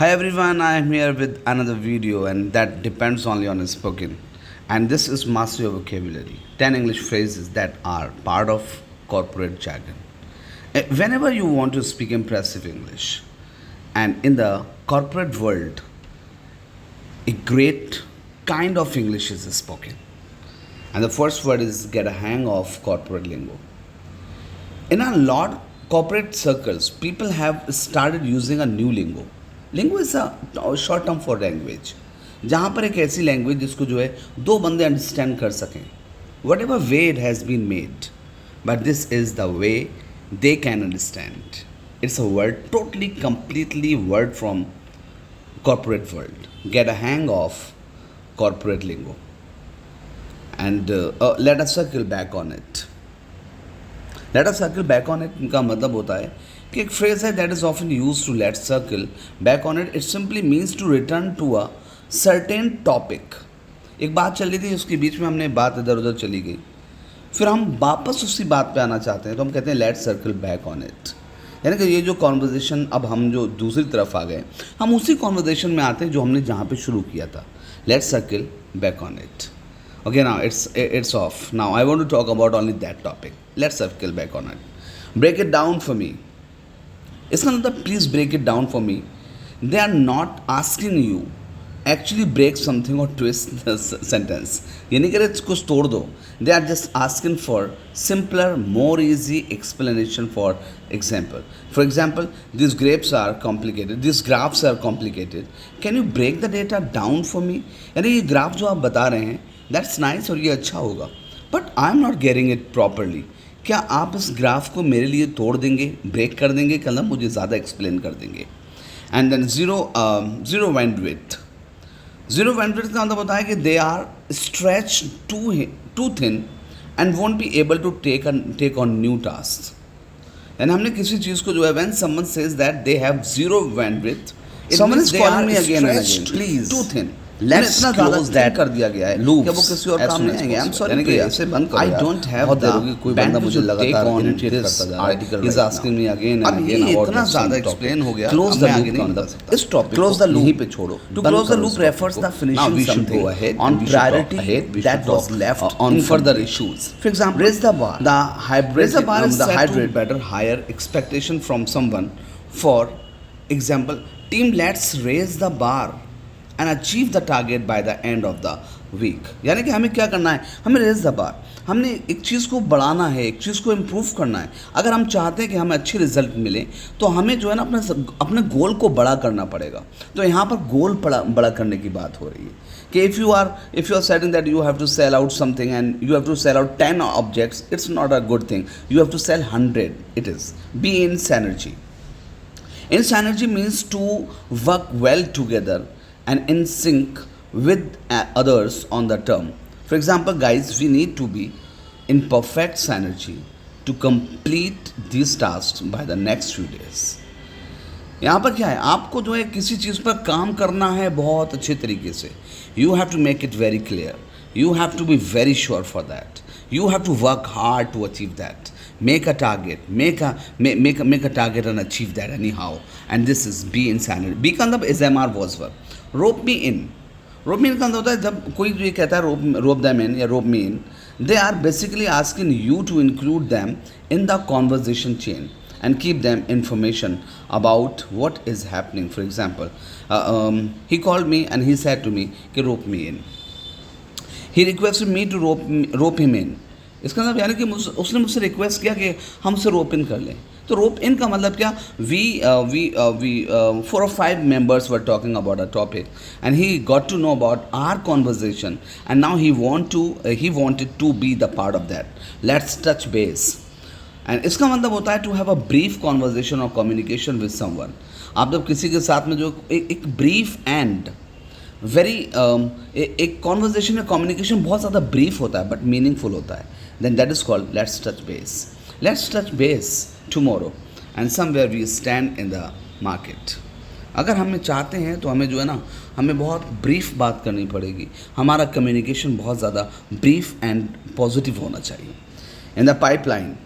Hi everyone, I am here with another video and that depends only on spoken. And this is Mastery of Vocabulary 10 English phrases that are part of corporate jargon. Whenever you want to speak impressive English, and in the corporate world, a great kind of English is spoken. And the first word is get a hang of corporate lingo. In a lot corporate circles, people have started using a new lingo. Lingo is a short term for language, जहाँ पर एक ऐसी language जिसको जो है दो बंदे understand कर सकें. Whatever way it has been made, but this is the way they can understand. It's a word totally completely word from corporate world. Get a hang of corporate lingo. And let us circle back on it. Let us circle back on it इनका मतलब होता है कि एक phrase है that is often use to let circle back on it. It simply means to return to a certain topic. एक बात चल रही थी, उसके बीच में हमने बात इधर उधर चली गई, फिर हम वापस उसी बात पे आना चाहते हैं, तो हम कहते हैं let circle back on it. यानी कि ये जो कॉन्वर्जेशन, अब हम जो दूसरी तरफ आ गए, हम उसी कॉन्वर्जेशन में आते हैं जो हमने जहाँ पे शुरू किया था. Let circle back on it. Okay, now it's off. Now I want to talk about only that topic. Let's circle back on it. Break it down for me. इसका मतलब please break it down for me. They are not asking you actually break something or twist the sentence. ये नहीं कह रहे कुछ तोड़ दो. They are just asking for simpler, more easy explanation. For example, these grapes are complicated. These graphs are complicated. Can you break the data down for me? यानी ये graph जो आप बता रहे हैं दैट्स नाइस और ये अच्छा होगा, but I am not getting it properly. क्या आप इस ग्राफ को मेरे लिए तोड़ देंगे, ब्रेक कर देंगे, कलम मुझे ज़्यादा एक्सप्लेन कर देंगे. And then zero bandwidth. Zero bandwidth का मतलब होता है कि they are stretch too thin and won't be able to take on new task. And हमने किसी चीज़ को जो है, when someone says that they have zero bandwidth, someone is calling me again and again, please too thin. Let's close that कर दिया गया है लूप कि वो किसी और काम में आएंगे. आई एम सॉरी कि ऐसे बंद करो. आई डोंट हैव द कोई बंदा मुझे लगातार इरिटेट करता जा रहा है. Is asking me again and again about इतना ज्यादा एक्सप्लेन हो गया. क्लोज द आगे नहीं बता सकता इस टॉपिक. क्लोज द लूप पे छोड़ो. To close the loop refers the finishing something on priority that was left on further issues. For example, raise the bar. The hybrid better higher expectation from someone. For example, team let's raise the bar and achieve the target by the end of the week. यानी कि हमें क्या करना है, हमें raise the बार, हमने एक चीज़ को बढ़ाना है, एक चीज़ को इम्प्रूव करना है. अगर हम चाहते हैं कि हमें अच्छे रिजल्ट मिले, तो हमें जो है ना अपने गोल को बड़ा करना पड़ेगा. तो यहाँ पर गोल बड़ा करने की बात हो रही है कि if you are setting that you have to sell out something and you have to sell out 10 objects, it's not a good thing. You have to sell 100. It is be in synergy. In synergy means to work well together and in sync with others on the term. For example, guys, we need to be in perfect synergy to complete these tasks by the next few days. यहाँ पर क्या है, आपको जो है किसी चीज़ पर काम करना है बहुत अच्छे तरीके से. You have to make it very clear. You have to be very sure for that. You have to work hard to achieve that. Make a target, make a target and achieve that anyhow. And this is be in sanity. Be का मतलब is MR was verb. Rope me in. Rope me in का मतलब होता है जब कोई ये कहता है rope them in या rope me in, they are basically asking you to include them in the conversation chain and keep them information about what is happening. For example, he called me and he said to me कि rope me in. He requested me to rope him in. इसका मतलब यानी कि उसने मुझसे request किया कि हम उसे रोप इन कर लें. तो रोप इन का मतलब क्या, we 4 or 5 members were talking about a topic and he got to know about our conversation and now he wanted to be the part of that. Let's touch base. And इसका मतलब होता है to have a brief conversation or communication with someone. आप जब किसी के साथ में जो एक brief and वेरी एक कॉन्वर्जेशन या कम्युनिकेशन बहुत ज़्यादा ब्रीफ होता है बट मीनिंगफुल होता है, then that is called let's touch base. Let's touch base tomorrow and somewhere we stand in the market. अगर हमें चाहते हैं तो हमें जो है ना, हमें बहुत ब्रीफ बात करनी पड़ेगी. हमारा कम्युनिकेशन बहुत ज़्यादा ब्रीफ एंड पॉजिटिव होना चाहिए. In the pipeline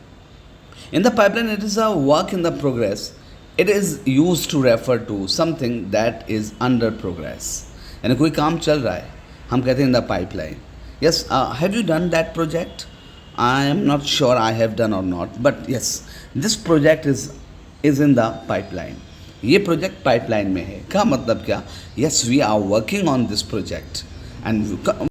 it is a work in the progress It is used to refer to something that is under progress. यानी कोई काम चल रहा है, हम कहते हैं in the pipeline. Yes, have you done that project? I am not sure I have done or not, but yes, this project is in the pipeline. ये प्रोजेक्ट पाइपलाइन में है. का मतलब क्या? Yes, we are working on this project and